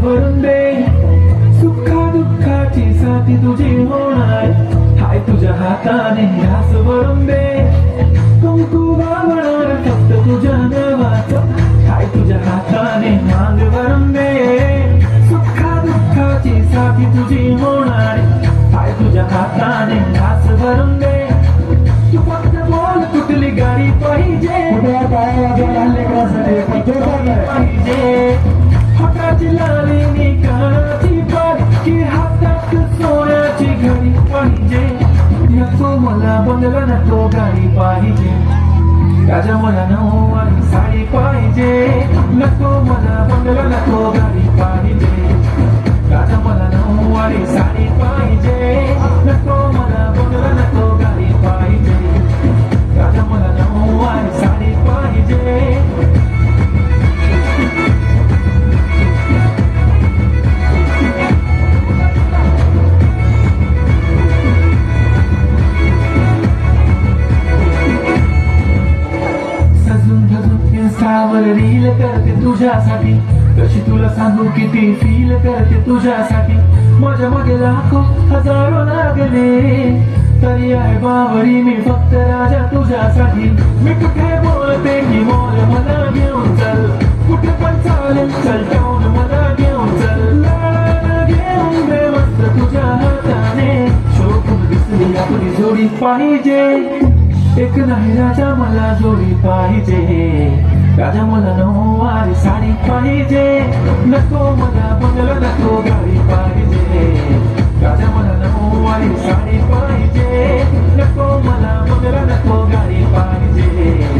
भरून दे, सुखा दुःखाची साथी तुझी होणार, हाय तुझ्या हाताने घास भरून दे, कुंकू वावणार फक्त तुझ्या नावाचं, हाय तुझ्या हाताने मांग भरून दे, सुखा दुःखाची साथी तुझी होणार, हाय तुझ्या हाताने घास भरून दे, तू फक्त बोल कुठली गाडी पाहिजे, पाहिजे हाताची लाली नी कानाची पालखी, हातात सोन्याची घडी पाहिजे, नको मला बंगला नको गाडी पाहिजे, राजा मला नऊवारी साडी पाहिजे, नको मला बंगला नको गाडी पाहिजे, राजा मला नऊवारी साडी पाहिजे, नको मला बंगला नको गाडी पाहिजे, राजा मला नऊवारी साडी पाहिजे. इंस्टावर रील करते तुझ्यासाठी, कशी तुला सांगू किती फील करते तुझ्यासाठी, माझ्या मागे लाखो हजारो लागले, तरी आहे बावरी मी फक्त राजा तुझ्यासाठी, मी कुठे बोलते की मोर मला घेऊन चल, कुठे पण चालेल चल टाऊन मला घेऊन चल, लाळाला घेऊन दे मस्त तुझ्या हाताने, शोभून दिसली आपली जोडी पाहिजे, एक नाही राजा मला जोडी पाहिजे, राजा मला नऊवारी साडी पाहिजे, नको मला बंगला नको गाडी पाहिजे, राजा मला नऊवारी साडी पाहिजे, नको मला बंगला नको गाडी पाहिजे.